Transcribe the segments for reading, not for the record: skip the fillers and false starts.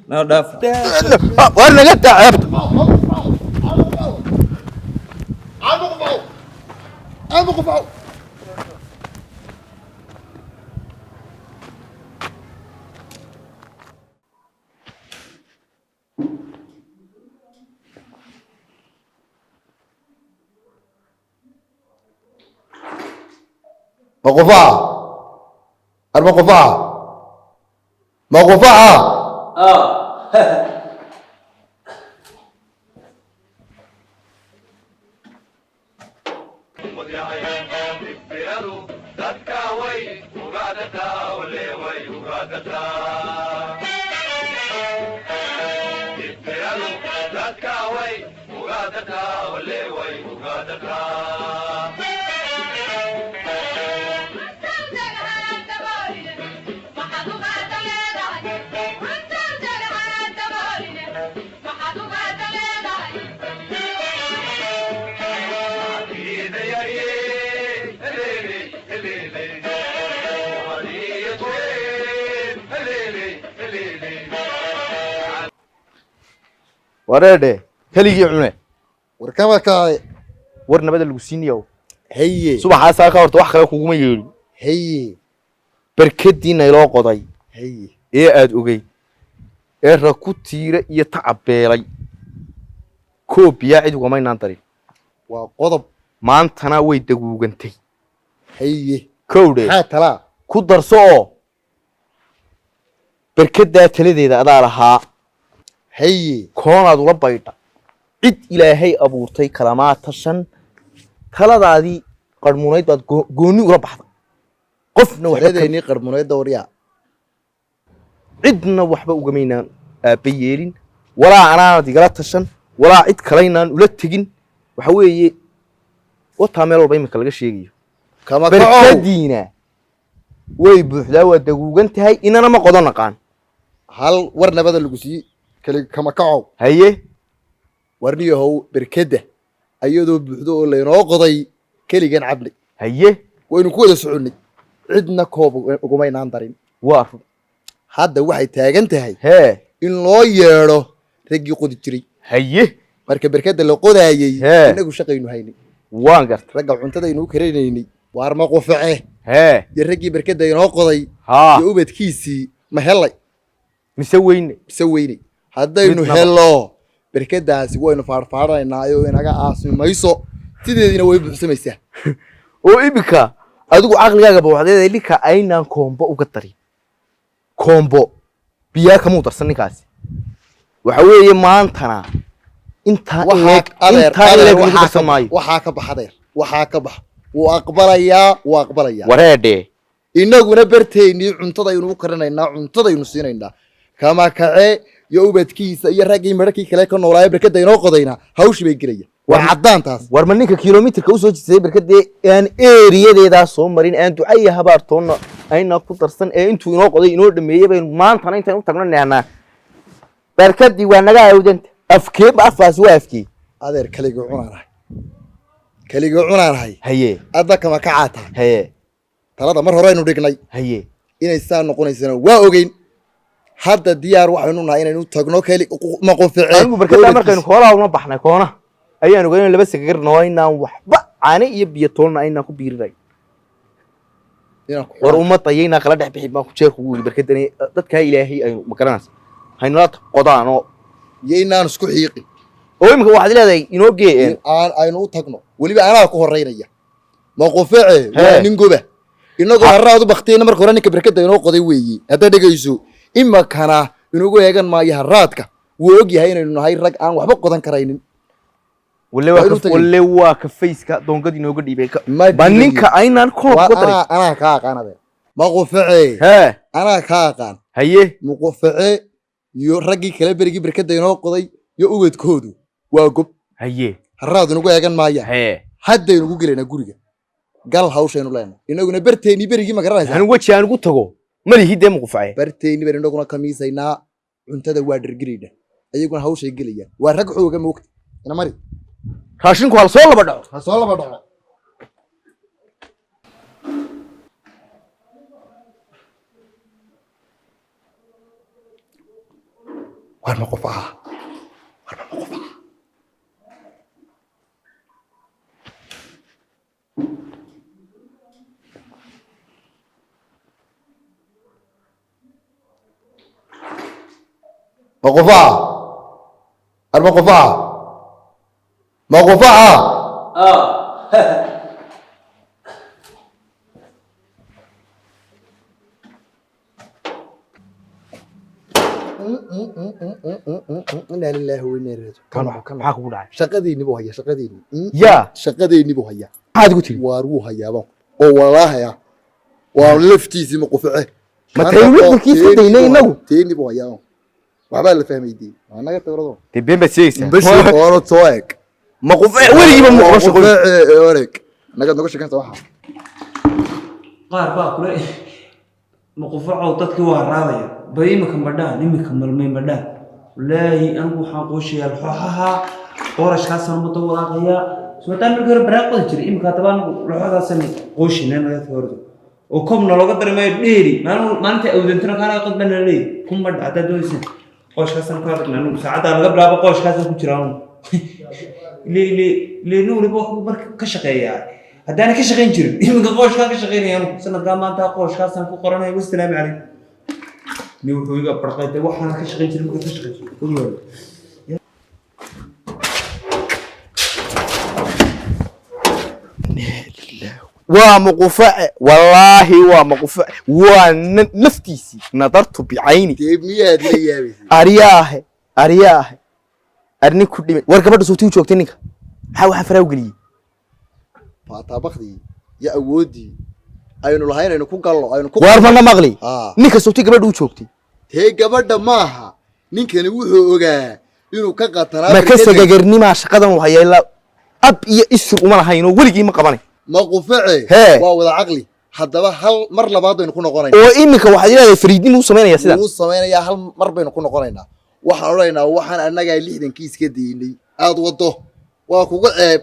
نضف وانا قد تعبت موقفها الموقفها موقفها wareede kaligii cune warkama kaay war nabada lagu siinayo haye subaxaas ka horta wax kale kuguma yeelin haye barkadiina loo qoday haye ee aad ogay ee raku tiira iyo tacabeelay koobiya cid uga maynaan darin waa qodob maantana way daguugantay haye kowdhe maxaa talaa ku darso oo barkadaa taladeeda adaa lahaa haye koonaad ula baydha cid ilaahay abuurtay kalamaatan taladaadii qarmuunayd baad gooni ula baxday qofna waxbadeeni qarmuunayd dawriya cidna waxba ugamaynaan aabba yeelin walaa anaanad igala tashan walaa cid kalaynaan ula tegin waxa weeye wataa meel walba iminka laga sheegayo kama barkadiina way buuxdaa waa daguugan tahay inana ma qodo naqaan hal war nabada lagu sii kama kacow haye warniyahow barkada ayadoo buuxdo oo laynoo qoday keligan cabli haye waynu ku wada soconnay cidna koob ugumaynaan darin waa run hadda waxay taagan tahay hee in loo yeedho raggii qodi jiray haye marka barkada la qodaayey Hee. inagu shaqaynu haynay waan garta ragga cuntadaynuu karinaynay waar ma quface hee iyo raggii barkada inoo qoday haa iyo ubadkiisii ma helay mise weyne mise weynay haddaynu Midnaba. helo barkadaasi waynu faarfaaranaynaa oo inaga aasmi mayso sideediina way buuxsamaysaa oo iminka adigu caqligaaga bawacdeeda ninka aynaan koombo uga darin koombo biyaa kamuu darsan ninkaasi waxa weeye maantana intaa leeg lagu darsan maayo waxaa ka bax adeer waxaa ka bax wuu aqbalayaa wareedhe inaguna barteynii cuntadaynu u karinaynaa cuntadaynu siinaynaa kama kace iyo ubadkiisa iyo raggii mararkii kale ka noolaaya barkada inoo qodayna hawshii bay gelaya waa caddaan taas war ma ninka kilomitirka usoo jirsayay barkadee aan eeriyadeedaa soo marin aan ducaya habaartoonna aynaa ku darsan ee intuu inoo qoday inoo dhameeyey baynu maantana intaan u tagno nehnaa barkadii waa naga awdanta afkeeba afaasi waa afkee adeer keligii cunaanahay haye adda kama kacaa tahay haye talada mar horeynu dhignay haye inay saa noqonaysana waa ogeyn hadda diyaar waxaynu nahay inaynu tagno keli anigu barkadaa markaynu koolaha una baxnay koona ayaan ogeyn laba sagagarna aynaan waxba caane iyo biyo toolna aynaan ku biirinay war ummadda ayaynaa kala dhex bixin baan ku jeer kugu yiri barkadani dadkaa ilaahay aynu magaranaysa haynala qodaan oo iyo inaan isku xiiqin oo imika waxaad leedahay inoo gee aynu u tagno weliba anaa ku horeynaya maqufece waa nin goba inagoo harraad u baktiyeyna marka hore ninka barkada inoo qoday weeye hadda dhegayso imakana inugu eegan maayo harraadka wuu og yahay inaynu nahay rag aan waxba qodan karaynin walle waa ka fayska doongad inooga dhiibay ba ninka aynaan koob ka daray anaa kaa aqaan adeer maqufece hee anaa kaa aqaan haye muqufece iyo raggii kale berigii barkada inoo qoday iyo ubadkoodu waa gob haye harraad inugu eegan maaya hee haddaynugu gelaynaa guriga gal hawshaynu leenahay inaguna barteennii berigii ma garanaysaa anigu weji aan ugu tago malihii dee muqufacee barteennii baynu inaguna kamiisaynaa cuntada waa dhergelaynaa ayaguna hawshay gelayaan waa rag xooga moogta ina mari raashinku hal soo laba dhaco ha soo laba dhaco war ma qofaha war ma qofaha ما قفاها إنا لله وإنا إليه راجعون maxaa kugu dhacay shaqadeeni buu hayaa shaqadeeni yaa shaqadeeni buu hayaa maxaad igu tiri waaruu hayaaba oo walaahaya waa laftiisii ma quface ma taywiidkiisa daynay inagu teeni buu hayaa waxbaa la fahmaydii waa naga tawrado dee been baad sheegaysaa bashir oo soo eeg ma qufac weligiiba ma qoran shaqo oreg naga noga shaqeynta waxa qaar baa kule ma qufaco dadkii waa raadaya bari imika madhaan imika malmay madhaan wallaahi anigu waxaan qooshayaa lxooxaha qorashkaasaan muddo walaaqayaa sootaan markii hore baraaq qodi jiray imika haddaba anigu lxooxadaasaan qooshinay naga hordo oo kobna looga dareemayo dheeri maalinta awdantana kaanaga qod baa nala leeyahy ku madha haddaad doonaysan qooshkaasaan ku adagna anigu saacaddaa laga bilaabo qooshkaasaan ku jira anigu leenu waliba wax marka ka shaqeeyaa haddaana ka shaqayn jirin iminka qooshkaa ka shaqaynaya anigu sanadkaa maanta qooshkaasaan ku qoranaya wassalaamu calaykum ni wuxuu iga barqaytay waxaan ka shaqayn jirin marka ka shaqayn jirin waa muquface wallaahi waa muquface waa naftiisii nadartu bicayni miyaad la yaabaysa aryaahe arnin ku dhimay war gabadha suutii u joogtay ninka maxaa waxaa faraa u geliyey faataabakhdii iyo awoodii aynu lahayn aynu ku gallo aynu ku war mana maqli ninka suutii gabadha u joogtay tee gabadha maaha ninkani wuxuu ogaa inuu ka qatanaa ma ka sagagarnimaa shaqadan uu hayaa ilaa ab iyo isir uma lahayn oo weligii ma qabanay ma quface waa wada caqli haddaba hal mar labaad baynu ku noqonaynaa oo iminka waxaad leedahay fariidnimo u samaynaya sidan wuu samaynayaa hal mar baynu ku noqonaynaa waxaan odhanaynaa waxaan annagaa 60kii iska daynay aad wado waa kuga ceeb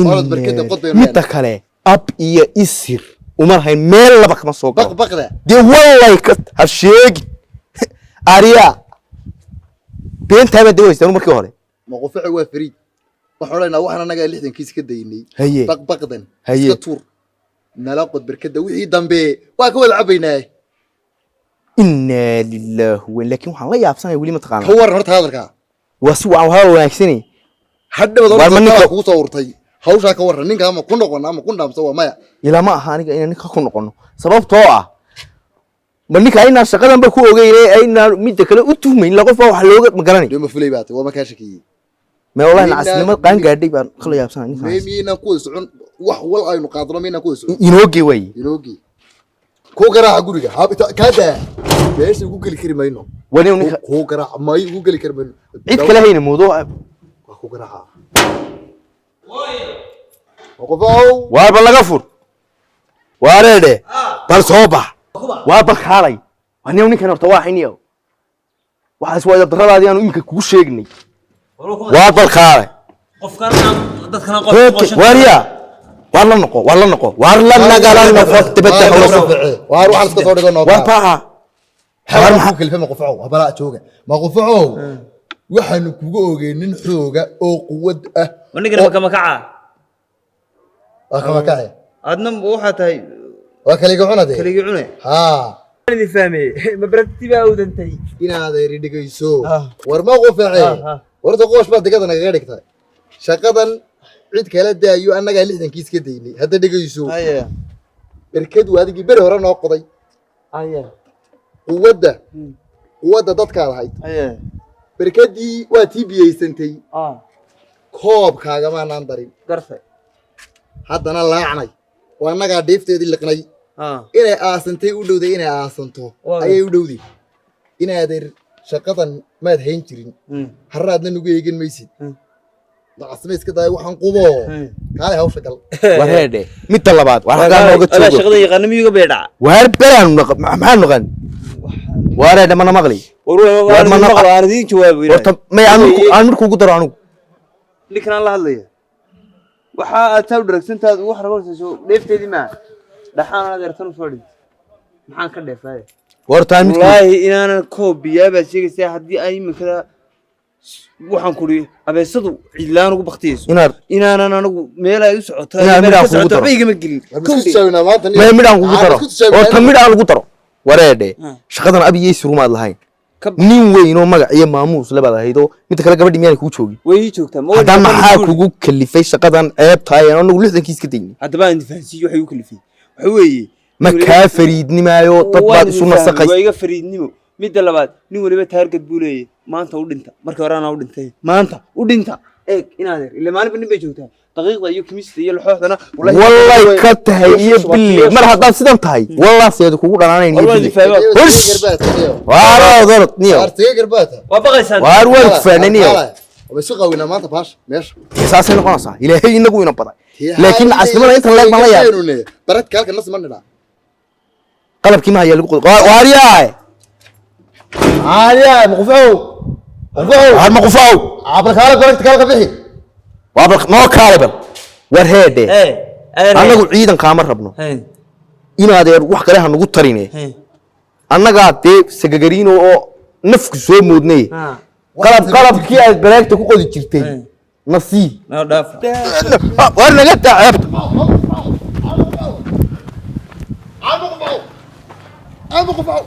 orod barkada qod baynu midda kale ab iyo isir uma lahayn meel laba kama soo galo baqda dee wallahi ka ha sheegin ariya beentaaba dee waystaan markii hore ma quface waa fariid waxaan odhanaynaa waxaan annagaa 60kii iska daynay haye baqdan iska tuur nala qod barkada wixii dambe waa ka wada cabaynaa inna lillahi wa laakiin waxaan la yaabsanahay weli ma taqaana ka waran horta hadalka waa si waan hawlo wanaagsanay hadda wadada ku soo urtay hawsha ka waran ninka ama ku noqon ama ku dhaamso waa maya ila ma aha aniga inaan ninka ku noqono sababtoo ah ma ninka ayna shaqadan ba ku ogeeyay ayna mid kale u tuhmayn la qof wax looga magaranay dema fulay baatay waa ma ka shakiyay ma wallahi naasnimo qaan gaadhay baan kala yaabsanahay ninka meeyna ku socon wax wal aynu qaadno meeyna ku socon inooge way inooge ko garaaca guriga kada meesha ugu geli kari mayno wani ninka ko garaaca may ugu geli kari mayno cid kale hayna moodo waa ko garaaca وقفوا وارب لغفر وارده بل صوبه وابل خالي وانيو نكن horta waa xiniyo waxaas waa daradaadii aanu imka kugu sheegnay وابل خالي qofkan dadkana qof wariya war la noqo war la nagala noqo tibada waar waxaan iska soo dhigo war baa har maxaa kalifa ma qofco habala jooga ma qofco waxaan kugu ogeeynin xooga oo quwad ah waniga kama kaca kama kaca adna waxa tahay waa kaliga cunade kaliga cunay ha ani fahmay ma baratiba awdantay inaad ay dhigayso war ma qofce warta qoosh baad digada naga dhigtay shaqadan cid kala daayo annaga 60 kiis ka deynay hadda dhigayso haya barkad waadigi ber hore noo qoday haya quwada dadka lahayd haya barkadii waa tibiyeysantay koobkaaga ma naan darin garfay haddana laacnay waa annaga dheefteedii liqnay inay aasantay u dhowday inay aasanto ayay u dhowday inaadeer shaqadan maad hayn jirin harraadna nugu eegin maysid lacasma iska daay waxaan qubo kaale hawsha gal wareede mid labaad war haga nooga joogo shaqada yaqaan miyuga beedha war baran maxaan noqon wareede mana maqli war mana maqlo aan idin jawaabo horta may aan markuu ugu daro anigu ninkan la hadlaya waxa aad taw diragsantaad wax raboonayso dheefteedii ma dhaxaan aad yartan soo dhig maxaan ka dheefay wartaan wallahi inaan koobiya ba sheegaysaa hadii ay imika waxaan ku ri abeesadu cidlaan ugu baqtiyayso inaad inaanan anigu meel ay u socoto Inaan midhaan kugu daro. waxba igama gelin isku tijaabinaa maanta ma midhaan kugu daro oo ta midhaan lagu daro wareedhe Ah. shaqadan abi yeys rumaad lahayn Ka- nin weyn oo magac iyo maamuus labaad ahaydoo midda kale gabadhi miyaan kuu joogin way ii joogtaa ma haddana maxaa kugu kalifay shaqadan ceeb tahay aan anagu 60 iska dayni haddaba aan difaansiyo waxay u kalifay waxa weeye ma kaa fariidnimaayo dad baad isu nasaqay waa iga fariidnimo midda labaad nin waliba taargad buu leeyahay maanta u dhinta markii hore anaa u dhintay maanta u dhinta eeg inaad ila maalinba nin bay joogtaa daqiiqda iyo kimista iyo laxooxdana wallahi ka tahay iyo bille mar haddaad sidan tahay wallahi seed kugu dhanaanayn iyo والله bille دفاع Hush! waaroodan niyo artiga garbaata وبغيسان waar waan faananiyo isu qawinaa maanta baasha meesha saasay noqonaysaa ilaahay inagu ina baday laakiin casnimada inta leeg baan la yaab baradka halka nas manina qalabkii ma haya lagu qodo waariyaay aaliya muqfaw har ma qufaaw abal kala goorta kala bixi waa bal noo kaalebal war heede ايه anagu ciidan kaama rabno ايه inaadeer wax kale ha nagu tarine ايه annagaa dee sagagariino oo nafku soo moodnay ها qalabkii aad baraagta ku qodi jirtay ايه nasiib لا دافع war naga taceebta عم مقفاو